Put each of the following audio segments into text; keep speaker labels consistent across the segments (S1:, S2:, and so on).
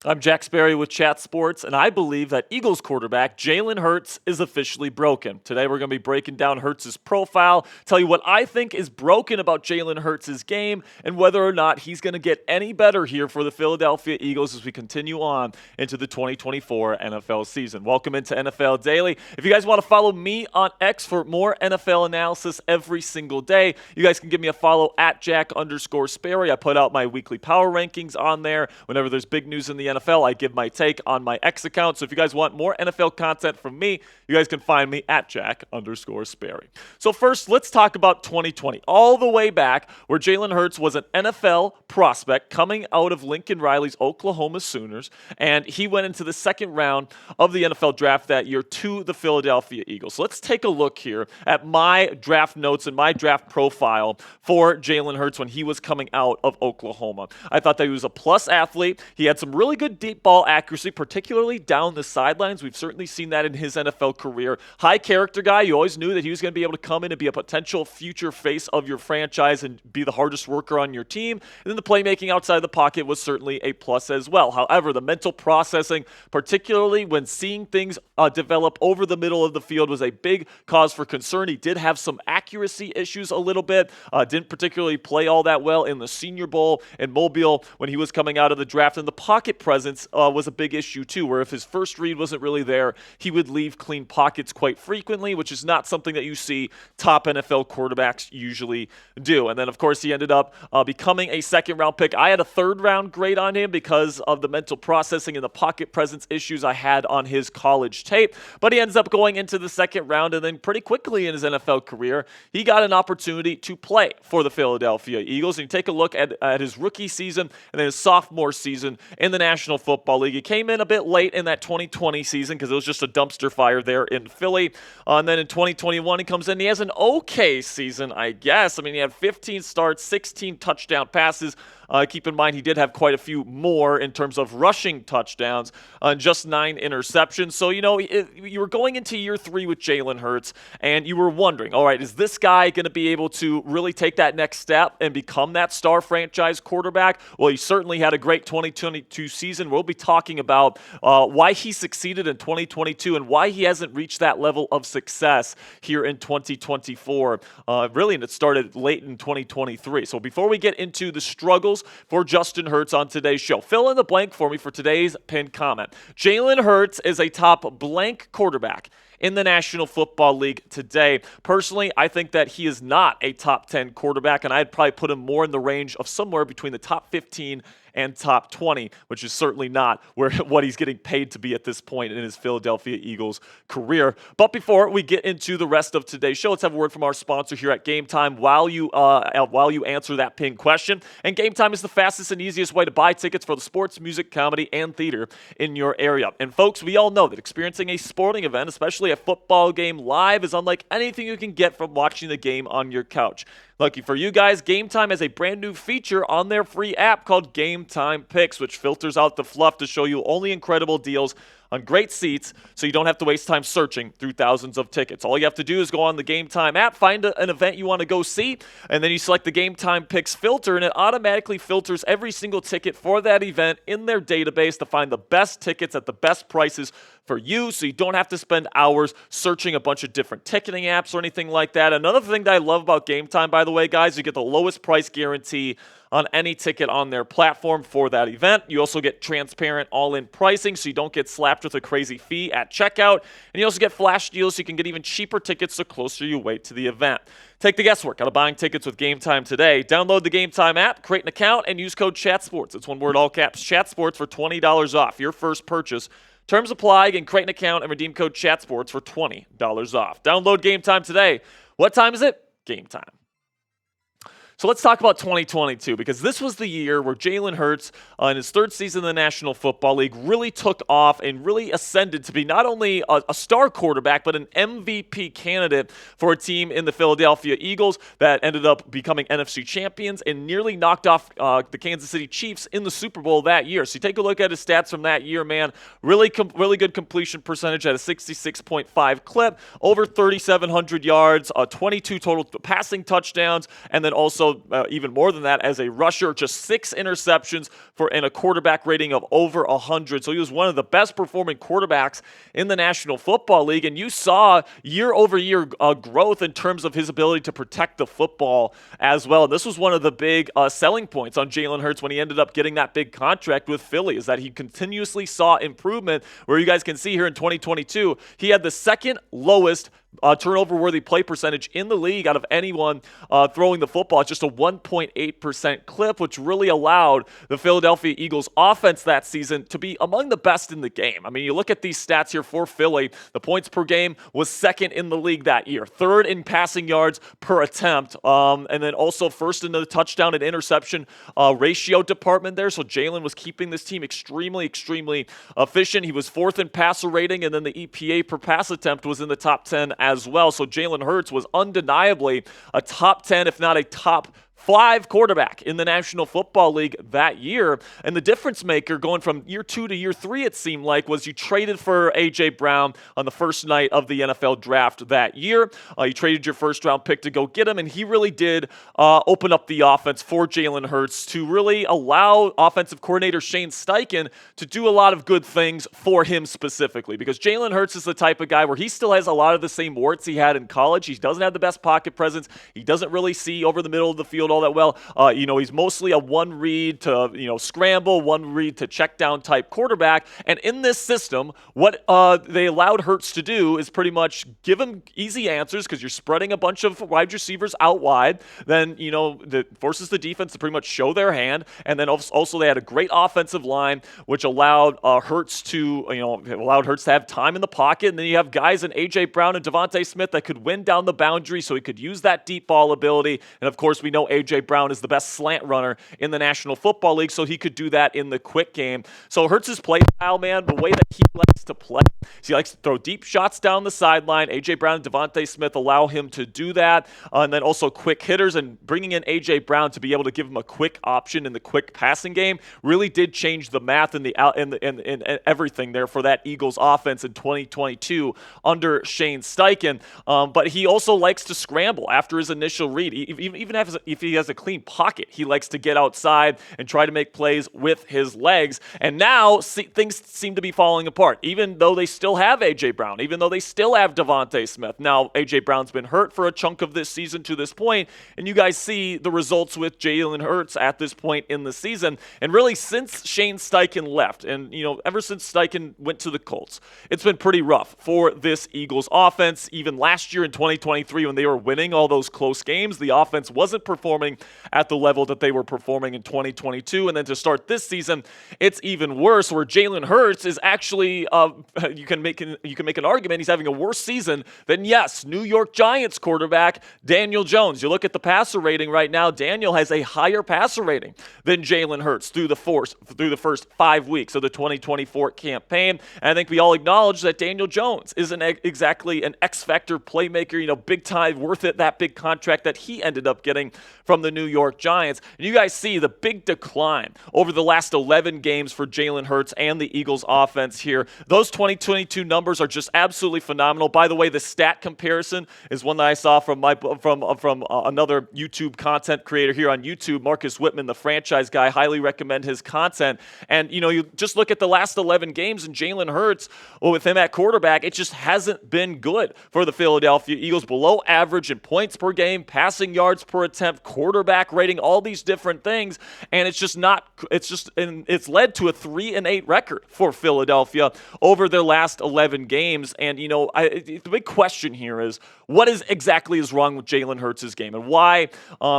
S1: I'm Jack Sperry with Chat Sports, and I believe that Eagles quarterback Jalen Hurts is officially broken. Today we're going to be breaking down Hurts' profile, tell you what I think is broken about Jalen Hurts' game, and whether or not he's going to get any better here for the Philadelphia Eagles as we continue on into the 2024 NFL season. Welcome into NFL Daily. If you guys want to follow me on X for more NFL analysis every single day, you guys can give me a follow at Jack_Sperry. I put out my weekly power rankings on there. Whenever there's big news in the NFL, I give my take on my X account. So if you guys want more NFL content from me, you guys can find me at Jack_Sperry. So first, let's talk about 2020, all the way back where Jalen Hurts was an NFL prospect coming out of Lincoln Riley's Oklahoma Sooners, and he went into the second round of the NFL draft that year to the Philadelphia Eagles. So let's take a look here at my draft notes and my draft profile for Jalen Hurts when he was coming out of Oklahoma. I thought that he was a plus athlete. He had some really good deep ball accuracy, particularly down the sidelines. We've certainly seen that in his NFL career. High character guy. You always knew that he was going to be able to come in and be a potential future face of your franchise and be the hardest worker on your team. And then the playmaking outside the pocket was certainly a plus as well. However, the mental processing, particularly when seeing things develop over the middle of the field, was a big cause for concern. He did have some accuracy issues a little bit. Didn't particularly play all that well in the Senior Bowl in Mobile when he was coming out of the draft. And the pocket presence was a big issue too, where if his first read wasn't really there, he would leave clean pockets quite frequently, which is not something that you see top NFL quarterbacks usually do. And then, of course, he ended up becoming a second-round pick. I had a third-round grade on him because of the mental processing and the pocket presence issues I had on his college tape. But he ends up going into the second round, and then pretty quickly in his NFL career, he got an opportunity to play for the Philadelphia Eagles. And you take a look at his rookie season and then his sophomore season in the National Football League. He came in a bit late in that 2020 season because it was just a dumpster fire there in Philly. And then in 2021, he comes in. He has an okay season, I guess. I mean, he had 15 starts, 16 touchdown passes. Keep in mind, he did have quite a few more in terms of rushing touchdowns, just 9 interceptions. So, you were going into year 3 with Jalen Hurts, and you were wondering, all right, is this guy going to be able to really take that next step and become that star franchise quarterback? Well, he certainly had a great 2022 season. We'll be talking about why he succeeded in 2022 and why he hasn't reached that level of success here in 2024. Really, and it started late in 2023. So before we get into the struggles for Justin Hurts on today's show, fill in the blank for me for today's pinned comment. Jalen Hurts is a top blank quarterback in the National Football League today. Personally, I think that he is not a top 10 quarterback, and I'd probably put him more in the range of somewhere between the top 15 and top 20, which is certainly not what he's getting paid to be at this point in his Philadelphia Eagles career. But before we get into the rest of today's show, let's have a word from our sponsor here at Game Time while you answer that pinned question. And Game Time is the fastest and easiest way to buy tickets for the sports, music, comedy, and theater in your area. And folks, we all know that experiencing a sporting event, especially a football game live, is unlike anything you can get from watching the game on your couch. Lucky for you guys, Game Time has a brand new feature on their free app called Game Time Picks, which filters out the fluff to show you only incredible deals on great seats, so you don't have to waste time searching through thousands of tickets. All you have to do is go on the Game Time app, find an event you want to go see, and then you select the Game Time Picks filter, and it automatically filters every single ticket for that event in their database to find the best tickets at the best prices for you, so you don't have to spend hours searching a bunch of different ticketing apps or anything like that. Another thing that I love about Game Time, by the way, guys, you get the lowest price guarantee on any ticket on their platform for that event. You also get transparent all-in pricing, so you don't get slapped with a crazy fee at checkout. And you also get flash deals, so you can get even cheaper tickets the closer you wait to the event. Take the guesswork out of buying tickets with Game Time today. Download the Game Time app, create an account, and use code CHATSPORTS. It's one word, all caps, CHATSPORTS for $20 off your first purchase. Terms apply. And create an account and redeem code CHATSPORTS for $20 off. Download Game Time today. What time is it? Game time. So let's talk about 2022, because this was the year where Jalen Hurts, in his third season in the National Football League, really took off and really ascended to be not only a star quarterback, but an MVP candidate for a team in the Philadelphia Eagles that ended up becoming NFC champions and nearly knocked off the Kansas City Chiefs in the Super Bowl that year. So you take a look at his stats from that year, man. Really good completion percentage at a 66.5 clip, over 3,700 yards, 22 total passing touchdowns, and then also also even more than that as a rusher, just 6 interceptions and a quarterback rating of over 100. So he was one of the best performing quarterbacks in the National Football League. And you saw year over year growth in terms of his ability to protect the football as well. And this was one of the big selling points on Jalen Hurts when he ended up getting that big contract with Philly, is that he continuously saw improvement, where you guys can see here in 2022, he had the second lowest turnover-worthy play percentage in the league out of anyone throwing the football. It's just a 1.8% clip, which really allowed the Philadelphia Eagles offense that season to be among the best in the game. I mean, you look at these stats here for Philly, the points per game was second in the league that year, third in passing yards per attempt, and then also first in the touchdown and interception ratio department there. So Jalen was keeping this team extremely, extremely efficient. He was fourth in passer rating, and then the EPA per pass attempt was in the top 10 as well. So Jalen Hurts was undeniably a top 10, if not a top 5 quarterback in the National Football League that year. And the difference maker going from year 2 to year 3, it seemed like, was you traded for A.J. Brown on the first night of the NFL draft that year. You traded your first round pick to go get him, and he really did open up the offense for Jalen Hurts to really allow offensive coordinator Shane Steichen to do a lot of good things for him specifically, because Jalen Hurts is the type of guy where he still has a lot of the same warts he had in college. He doesn't have the best pocket presence. He doesn't really see over the middle of the field all that well. He's mostly a one read to, scramble, one read to check down type quarterback. And in this system, what they allowed Hurts to do is pretty much give him easy answers, because you're spreading a bunch of wide receivers out wide. Then, that forces the defense to pretty much show their hand. And then also they had a great offensive line, which allowed Hurts to have time in the pocket. And then you have guys in A.J. Brown and Devontae Smith that could win down the boundary, so he could use that deep ball ability. And of course, we know A.J. Brown is the best slant runner in the National Football League, so he could do that in the quick game. So Hurts' play style, man, the way that he likes to play, he likes to throw deep shots down the sideline. A.J. Brown and Devontae Smith allow him to do that. And then also quick hitters, and bringing in A.J. Brown to be able to give him a quick option in the quick passing game really did change the math and everything there for that Eagles offense in 2022 under Shane Steichen. But he also likes to scramble after his initial read. Even if he has a clean pocket, he likes to get outside and try to make plays with his legs. And now things seem to be falling apart, even though they still have A.J. Brown, even though they still have Devontae Smith. Now, A.J. Brown's been hurt for a chunk of this season to this point, and you guys see the results with Jalen Hurts at this point in the season. And really, since Shane Steichen left, and ever since Steichen went to the Colts, it's been pretty rough for this Eagles offense. Even last year in 2023, when they were winning all those close games, the offense wasn't performing at the level that they were performing in 2022. And then to start this season, it's even worse, where Jalen Hurts is actually, you can make an argument, he's having a worse season than, yes, New York Giants quarterback Daniel Jones. You look at the passer rating right now, Daniel has a higher passer rating than Jalen Hurts through the first 5 weeks of the 2024 campaign. And I think we all acknowledge that Daniel Jones isn't exactly an X-factor playmaker, big time, worth it, that big contract that he ended up getting from the New York Giants. And you guys see the big decline over the last 11 games for Jalen Hurts and the Eagles offense here. Those 2022 numbers are just absolutely phenomenal. By the way, the stat comparison is one that I saw from another YouTube content creator here on YouTube, Marcus Whitman, the franchise guy. Highly recommend his content. And, you just look at the last 11 games and Jalen Hurts, with him at quarterback, it just hasn't been good for the Philadelphia Eagles. Below average in points per game, passing yards per attempt, quarterback rating, all these different things. And it's led to a 3-8 record for Philadelphia over their last 11 games. And, the big question here is, what exactly is wrong with Jalen Hurts' game, and why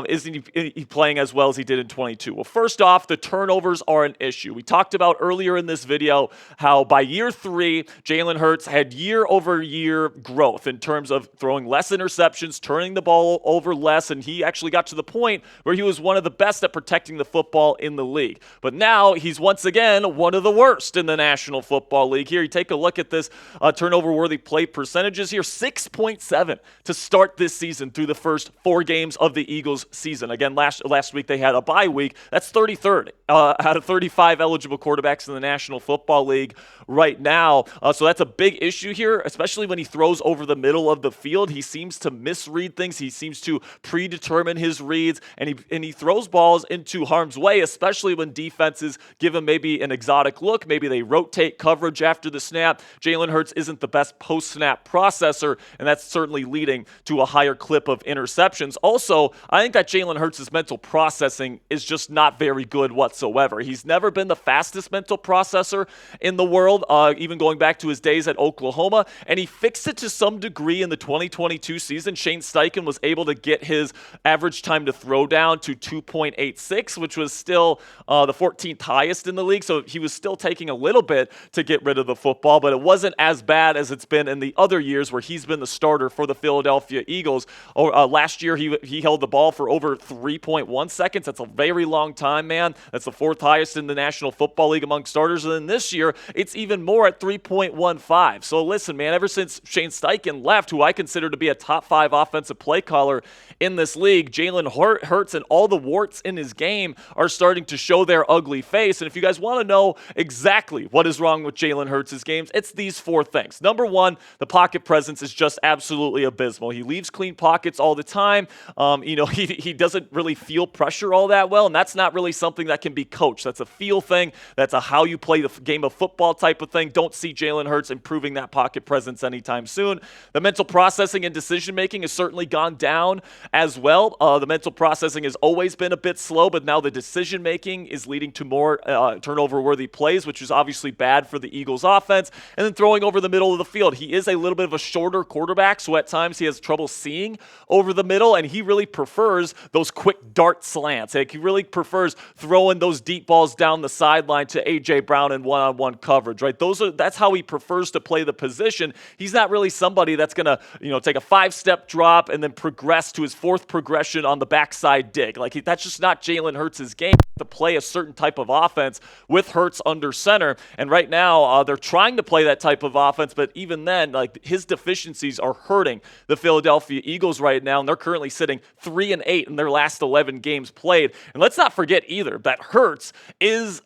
S1: isn't he playing as well as he did in 22? Well, first off, the turnovers are an issue. We talked about earlier in this video how by year 3, Jalen Hurts had year-over-year growth in terms of throwing less interceptions, turning the ball over less, and he actually got to the point where he was one of the best at protecting the football in the league. But now he's once again one of the worst in the National Football League. Here, you take a look at this turnover-worthy play percentages here, 6.7 to start this season through the first 4 games of the Eagles season. Again, last week they had a bye week. That's 33rd out of 35 eligible quarterbacks in the National Football League right now. So that's a big issue here, especially when he throws over the middle of the field. He seems to misread things. He seems to predetermine his read reads, and he throws balls into harm's way, especially when defenses give him maybe an exotic look. Maybe they rotate coverage after the snap. Jalen Hurts isn't the best post-snap processor, and that's certainly leading to a higher clip of interceptions. Also, I think that Jalen Hurts' mental processing is just not very good whatsoever. He's never been the fastest mental processor in the world, even going back to his days at Oklahoma, and he fixed it to some degree in the 2022 season. Shane Steichen was able to get his average time to throw down to 2.86, which was still the 14th highest in the league, so he was still taking a little bit to get rid of the football, but it wasn't as bad as it's been in the other years where he's been the starter for the Philadelphia Eagles. Last year, he held the ball for over 3.1 seconds. That's a very long time, man. That's the 4th highest in the National Football League among starters, and then this year, it's even more at 3.15. So listen, man, ever since Shane Steichen left, who I consider to be a top 5 offensive play caller in this league, Jalen Hurts and all the warts in his game are starting to show their ugly face. And if you guys want to know exactly what is wrong with Jalen Hurts' games, it's these 4 things. Number 1, the pocket presence is just absolutely abysmal. He leaves clean pockets all the time. He doesn't really feel pressure all that well, and that's not really something that can be coached. That's a feel thing. That's a how you play the game of football type of thing. Don't see Jalen Hurts improving that pocket presence anytime soon. The mental processing and decision-making has certainly gone down as well. The mental processing has always been a bit slow, but now the decision-making is leading to more turnover-worthy plays, which is obviously bad for the Eagles' offense. And then throwing over the middle of the field. He is a little bit of a shorter quarterback, so at times he has trouble seeing over the middle, and he really prefers those quick dart slants. He really prefers throwing those deep balls down the sideline to A.J. Brown in one-on-one coverage, right? That's how he prefers to play the position. He's not really somebody that's going to, take a 5-step drop and then progress to his 4th progression on the backside dig. That's just not Jalen Hurts' game, to play a certain type of offense with Hurts under center. And right now, they're trying to play that type of offense, but even then, his deficiencies are hurting the Philadelphia Eagles right now, and they're currently sitting 3-8 in their last 11 games played. And let's not forget either that Hurts has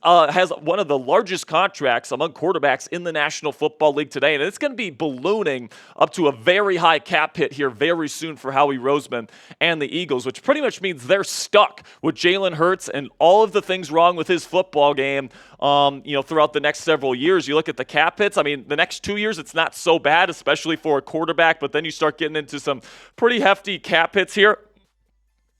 S1: one of the largest contracts among quarterbacks in the National Football League today, and it's going to be ballooning up to a very high cap hit here very soon for Howie Roseman and the Eagles, which pretty much means they're stuck with Jalen Hurts and all of the things wrong with his football game, throughout the next several years. You look at the cap hits. I mean, the next 2 years, it's not so bad, especially for a quarterback, but then you start getting into some pretty hefty cap hits here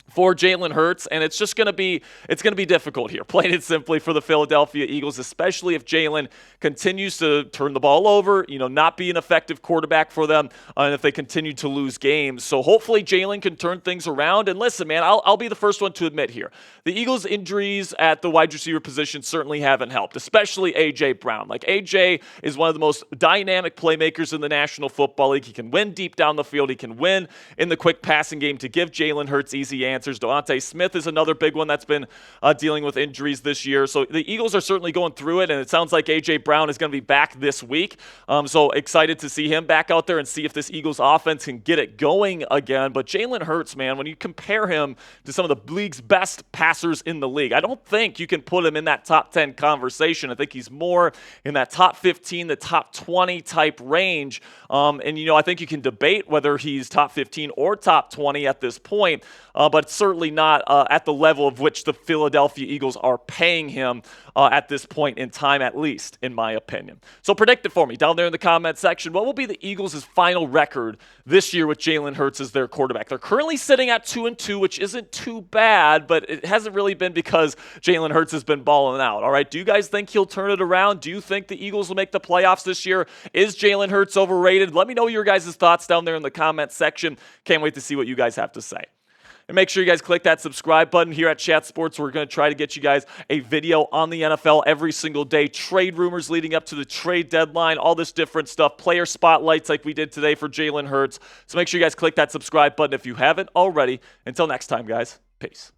S1: for Jalen Hurts, and it's going to be difficult here, plain and simply, for the Philadelphia Eagles, especially if Jalen continues to turn the ball over, not be an effective quarterback for them, and if they continue to lose games. So hopefully Jalen can turn things around. And listen, man, I'll be the first one to admit here, the Eagles' injuries at the wide receiver position certainly haven't helped, especially A.J. Brown. A.J. is one of the most dynamic playmakers in the National Football League. He can win deep down the field. He can win in the quick passing game to give Jalen Hurts easy answers. Devontae Smith is another big one that's been dealing with injuries this year. So the Eagles are certainly going through it, and it sounds like A.J. Brown is going to be back this week. So excited to see him back out there and see if this Eagles offense can get it going again. But Jalen Hurts, man, when you compare him to some of the league's best passers in the league, I don't think you can put him in that top 10 conversation. I think he's more in that top 15, the top 20 type range. I think you can debate whether he's top 15 or top 20 at this point, but certainly not at the level of which the Philadelphia Eagles are paying him at this point in time, at least in my opinion. So predict it for me down there in the comment section. What will be the Eagles' final record this year with Jalen Hurts as their quarterback? They're currently sitting at 2-2, which isn't too bad, but it hasn't really been because Jalen Hurts has been balling out. All right, do you guys think he'll turn it around? Do you think the Eagles will make the playoffs this year? Is Jalen Hurts overrated? Let me know your guys' thoughts down there in the comment section. Can't wait to see what you guys have to say. And make sure you guys click that subscribe button here at Chat Sports. We're going to try to get you guys a video on the NFL every single day. Trade rumors leading up to the trade deadline, all this different stuff. Player spotlights like we did today for Jalen Hurts. So make sure you guys click that subscribe button if you haven't already. Until next time, guys. Peace.